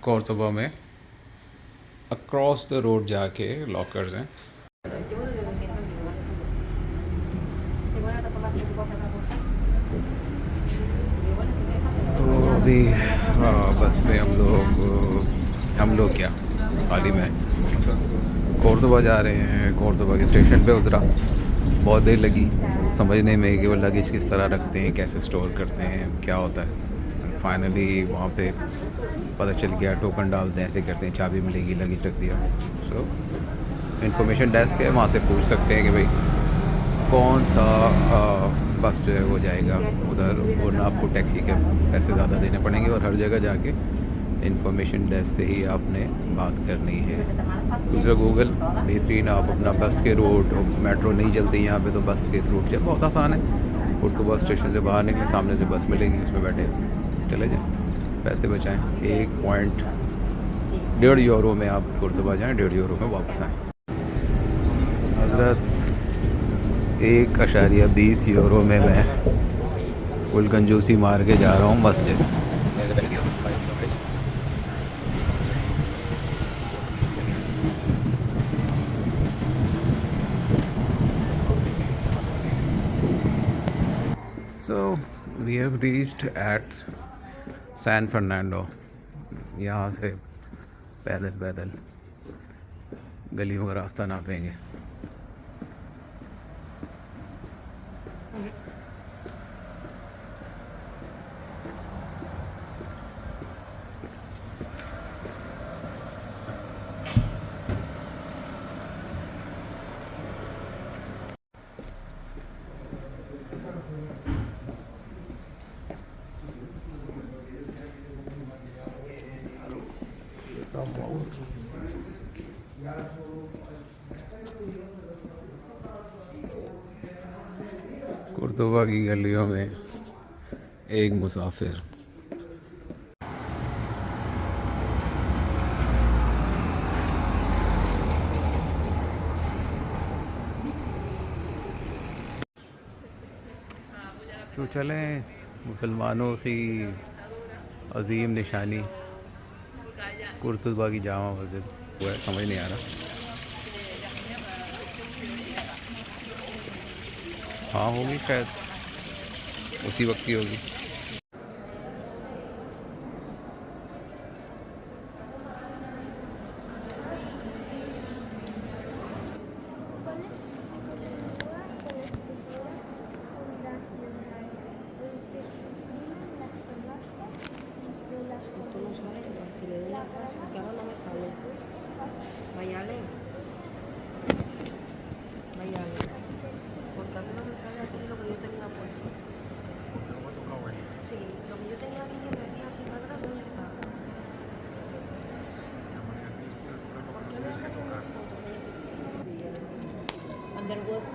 Cordoba में across the road जाके lockers हैं। तो अभी बस में हम लोग क्या खाली में कॉर्डोबा जा रहे हैं। कॉर्डोबा के स्टेशन पे उतरा, बहुत देर लगी समझने में कि वो लगेज किस तरह रखते हैं, कैसे स्टोर करते हैं, क्या होता है। फाइनली वहाँ पे पता चल गया, टोकन डालते हैं, ऐसे करते हैं, चाबी मिलेगी, लगेज रख दिया। सो इन्फॉर्मेशन डेस्क है, वहाँ से पूछ सकते हैं कि भाई कौन सा बस जो है वो जाएगा उधर, वरना आपको टैक्सी के पैसे ज़्यादा देने पड़ेंगे। और हर जगह जाके इन्फॉर्मेशन डेस्क से ही आपने बात करनी है। दूसरा गूगल बेहतरीन, आप अपना बस के रूट, मेट्रो नहीं चलती यहाँ पे तो बस के रूट जब बहुत आसान है। कोर्डोबा स्टेशन से बाहर निकले, सामने से बस मिलेगी, उसमें बैठे चले जाएँ, पैसे बचाएँ। 1.5 यूरो में आप कोर्डोबा जाएँ, 1.5 यूरो में वापस आएँ। हजरत 1.20 यूरो में मैं फुल कंजूसी मार के जा रहा हूँ मस्जिद। So we have reached at San Fernando. यहाँ से पैदल पैदल गलियों का रास्ता नापेंगे। कुर्तुबा की गलियों में एक मुसाफिर। तो चलें, मुसलमानों की अजीम निशानी कुर्तुबा की जामा मस्जिद वो है, समझ नहीं आ रहा। हाँ होगी शायद, उसी वक्त की होगी। And there was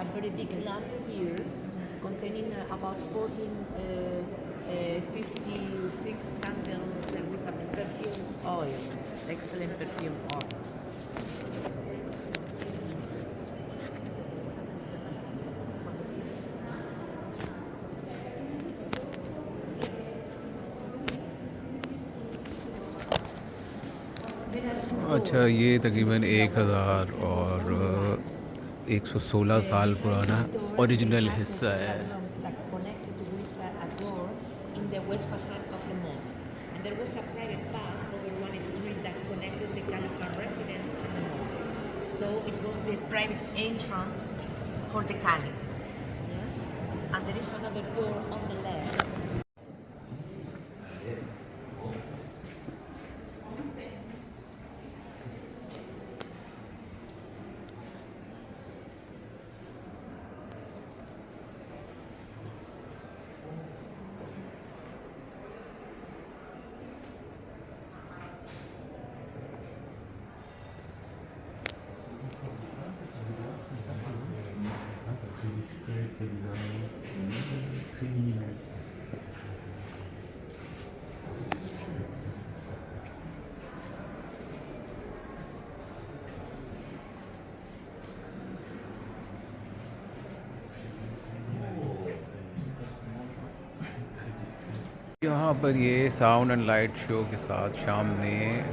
a very big lamp here containing about 56 candles with a perfume oil, excellent perfume oil. अच्छा, ये तकरीबन 1,116 साल पुराना ओरिजिनल हिस्सा है। Connected with a door in the west facade of the mosque. And there was a private path over one street that connected the Caliph residence and the mosque. So it was the private entrance for the Caliph. Yes? And there is another door on the left. यहाँ पर ये sound and light show के साथ शाम में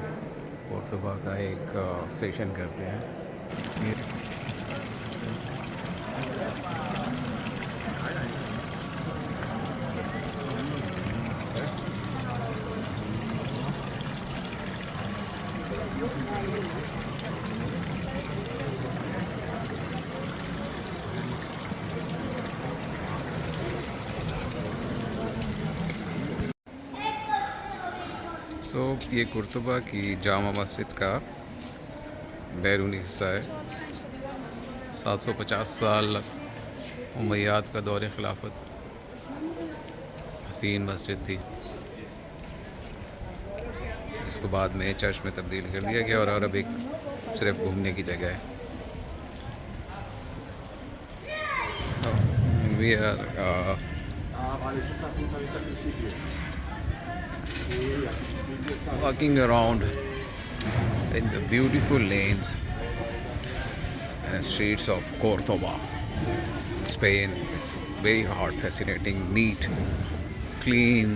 Cordoba का एक session करते हैं ये ये कुर्तुबा की जामा मस्जिद का बैरूनी हिस्सा है। 750 साल उमैयाद का दौर खिलाफत हसीन मस्जिद थी, जिसको बाद में चर्च में तब्दील कर दिया गया और अब एक सिर्फ घूमने की जगह है। We are walking around in the beautiful lanes and streets of Cordoba, Spain. It's very hot, fascinating, neat, clean,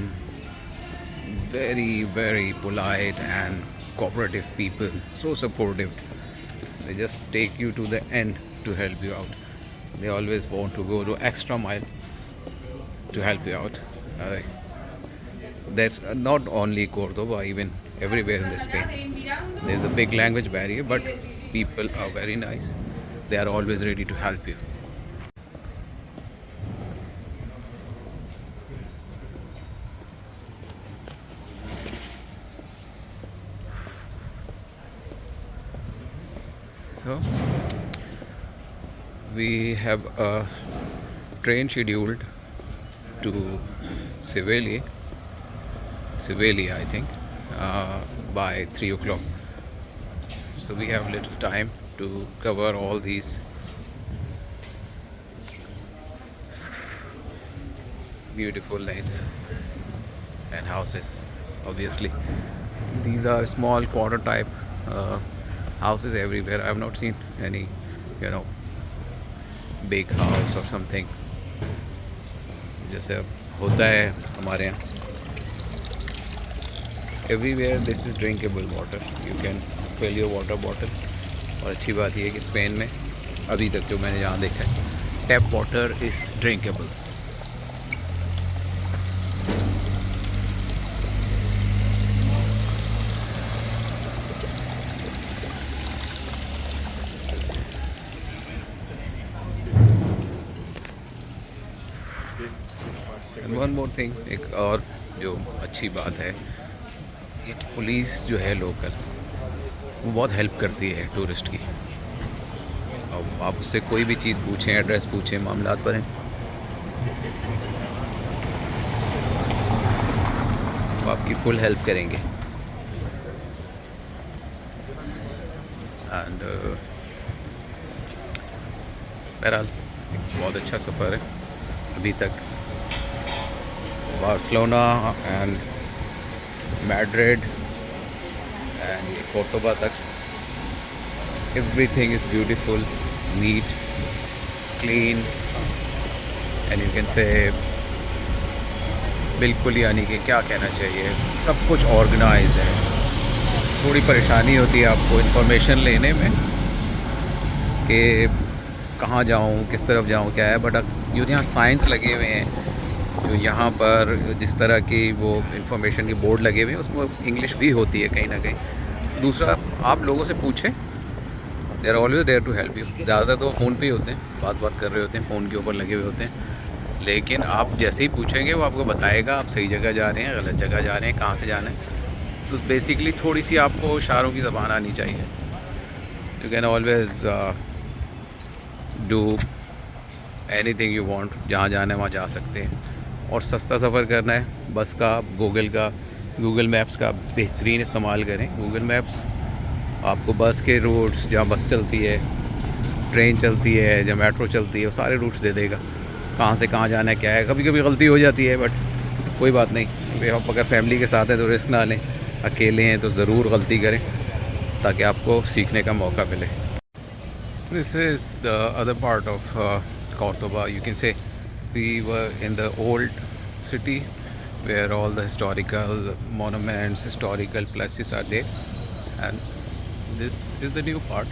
very polite and cooperative people. So supportive. They just take you to the end to help you out. They always want to go to extra mile to help you out. That's not only Cordoba, even everywhere in the Spain. There's a big language barrier, but people are very nice. They are always ready to help you. So we have a train scheduled to Sevilla, I think, by 3 o'clock. So we have little time to cover all these beautiful lanes and houses. Obviously, these are small quarter type houses everywhere. I have not seen any, big house or something. जैसे होता है हमारे यहाँ. Everywhere this is drinkable water. You can fill your water bottle. और अच्छी बात यह है कि स्पेन में अभी तक जो मैंने जहाँ देखा है, tap water is drinkable. And one more thing, एक और जो अच्छी बात है, ये पुलिस जो है लोकल, वो बहुत हेल्प करती है टूरिस्ट की. अब आप उससे कोई भी चीज़ पूछें, एड्रेस पूछें, मामलात पर हैं, वो आपकी फुल हेल्प करेंगे. एंड बहरहाल बहुत अच्छा सफ़र है अभी तक. Barcelona and Madrid and Cordoba तक, everything is beautiful, neat, clean, and you can say बिल्कुल, यानी कि क्या कहना चाहिए, सब कुछ ऑर्गेनाइज है. थोड़ी परेशानी होती है आपको इन्फॉर्मेशन लेने में कि कहाँ जाऊँ, किस तरफ जाऊँ, क्या है, बट जो यहाँ साइंस लगे हुए हैं, जो यहाँ पर जिस तरह की वो इंफॉर्मेशन के बोर्ड लगे हुए हैं, उसमें इंग्लिश भी होती है कहीं ना कहीं. दूसरा, आप लोगों से पूछें, they are always there to help you. ज़्यादातर तो फ़ोन पे ही होते हैं, बात कर रहे होते हैं, फ़ोन के ऊपर लगे हुए होते हैं, लेकिन आप जैसे ही पूछेंगे वो आपको बताएगा आप सही जगह जा रहे हैं, गलत जगह जा रहे हैं, कहाँ से जाना है. तो बेसिकली थोड़ी सी आपको इशारों की ज़बान आनी चाहिए. You can always do anything you want. जहाँ जाना है वहाँ जा सकते हैं. और सस्ता सफ़र करना है, बस का, गूगल मैप्स का बेहतरीन इस्तेमाल करें. गूगल मैप्स आपको बस के रूट्स, जहाँ बस चलती है, ट्रेन चलती है, जहाँ मेट्रो चलती है, वो सारे रूट्स दे देगा, कहाँ से कहाँ जाना है, क्या है. कभी कभी गलती हो जाती है, बट कोई बात नहीं. आप अगर फैमिली के साथ हैं तो रिस्क ना लें, अकेले हैं तो ज़रूर गलती करें ताकि आपको सीखने का मौका मिले. This is the other part of Cordoba. You can say we were in the old city where all the historical monuments, historical places are there. And this is the new part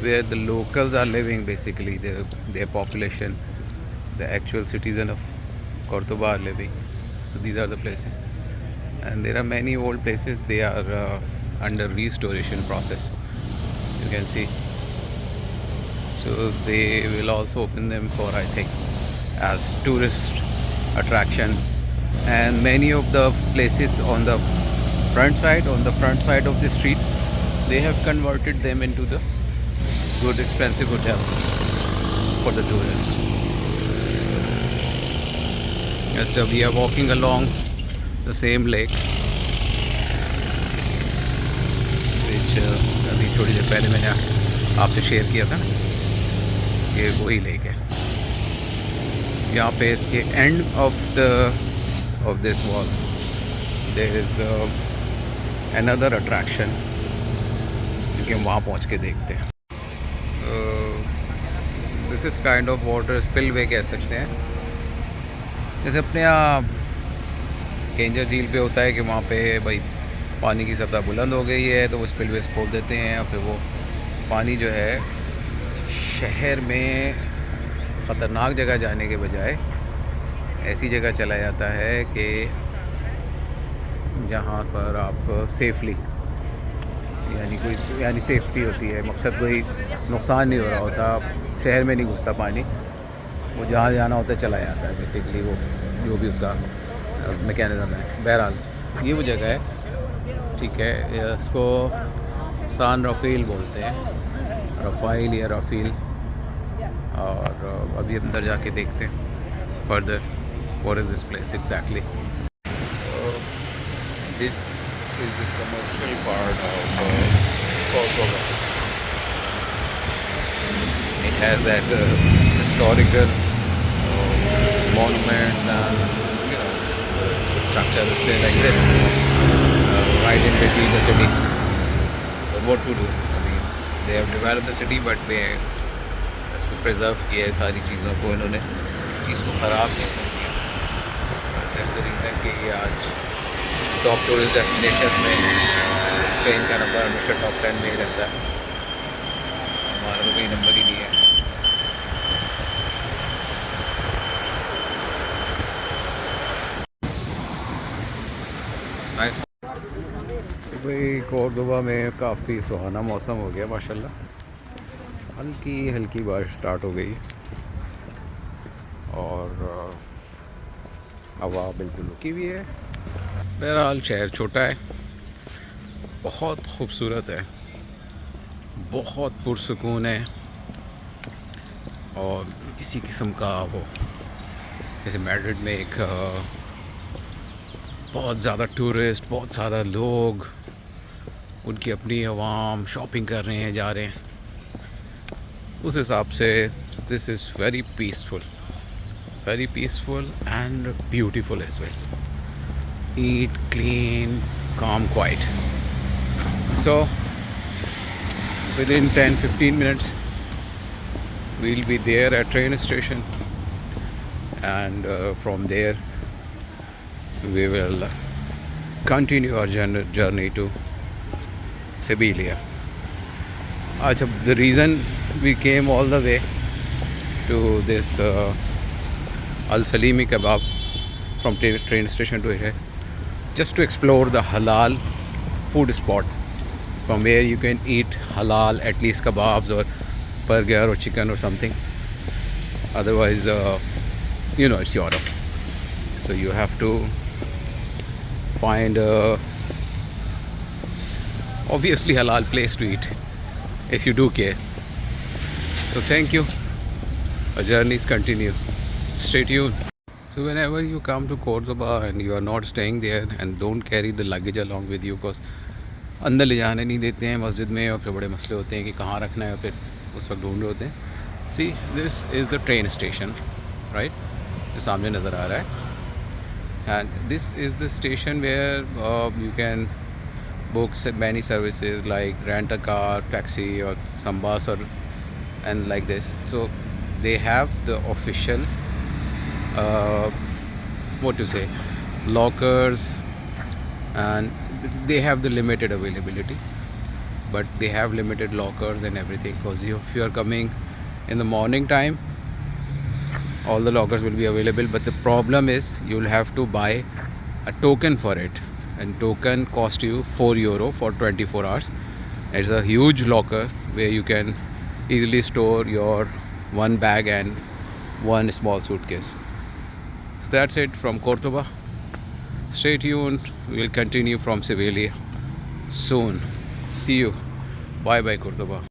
where the locals are living, basically their population, the actual citizen of Cordoba are living. So these are the places, and there are many old places, they are under restoration process, you can see. So they will also open them for, I think, as tourist attraction. And many of the places on the front side of the street, they have converted them into the good expensive hotel for the tourists. Yes, so we are walking along the same lake, which अभी थोड़ी देर पहले मैंने आपसे share किया था ना, ये वही लेक है. यहाँ पे इसके and of this wall there is another attraction, क्योंकि हम वहाँ पहुँच के देखते हैं. This is kind of water spillway कह सकते हैं. जैसे अपने यहाँ केंजर झील पे होता है कि वहाँ पे भाई पानी की सतह बुलंद हो गई है तो वो स्पिलवेज खोल देते हैं, और फिर वो पानी जो है शहर में ख़तरनाक जगह जाने के बजाय ऐसी जगह चला जाता है कि जहाँ पर आप सेफली, यानी सेफ्टी होती है, मकसद कोई नुकसान नहीं हो रहा होता, शहर में नहीं घुसता पानी, वो जहाँ जाना होता है चला जाता है बेसिकली, वो जो भी उसका मैकेनिज़्म है. बहरहाल ये वो जगह है, ठीक है. इसको सान रफ़ील बोलते हैं, रफ़ाइल या रफ़ील. और अभी अंदर जाके देखते हैं further what is this place exactly. This is the commercial part of Cordoba. It has that historical monuments, and the structure is still like this, right in between the city. But what to do? I mean, they have developed the city, but they इसको preserve किया है, सारी चीज़ों को इन्होंने इस चीज़ को ख़राब नहीं किया. That's the reason कि ये आज टॉप टूरिस्ट डेस्टिनेशंस में स्पेन का नंबर हमेशा टॉप 10 में ही रहता है. हमारा तो कोई नंबर ही नहीं है. नाइस. भाई कोर्डोबा में काफ़ी सुहाना मौसम हो गया माशाल्लाह. हल्की हल्की बारिश स्टार्ट हो गई और हवा बिल्कुल रुकी हुई है. बहरहाल शहर छोटा है, बहुत खूबसूरत है, बहुत पुरसुकून है, और किसी किस्म का वो, जैसे मैड्रिड में एक बहुत ज़्यादा टूरिस्ट, बहुत ज़्यादा लोग, उनकी अपनी आवाम शॉपिंग कर रहे हैं, जा रहे हैं, उस हिसाब से this is very peaceful and beautiful as well. Neat, clean, calm, quiet. So within 10-15 minutes we'll be there at train station, and from there we will continue our journey to Sevilla. The reason we came all the way to this Al Salimi kebab from train station to here, just to explore the halal food spot from where you can eat halal, at least kebabs or burger or chicken or something. Otherwise it's Europe, so you have to find a obviously halal place to eat if you do care. So thank you. Our journeys continue. Stay tuned. So whenever you come to Cordoba and you are not staying there, and don't carry the luggage along with you, because अंदर ले जाने नहीं देते हैं मस्जिद में, और फिर बड़े मसले होते हैं कि कहाँ रखना है, फिर उस वक्त ढूंढ रहे होते हैं. See, this is the train station, right? जो सामने नज़र आ रहा है. And this is the station where you can book many services like rent a car, taxi, or some bus, or and like this. So they have the official lockers, and they have the limited availability, but they have limited lockers and everything, because if you are coming in the morning time, all the lockers will be available, but the problem is you'll have to buy a token for it, and token cost you €4 for 24 hours. It's a huge locker where you can easily store your one bag and one small suitcase. So that's it from Cordoba. Stay tuned, we'll continue from Sevilla soon. See you. Bye bye Cordoba.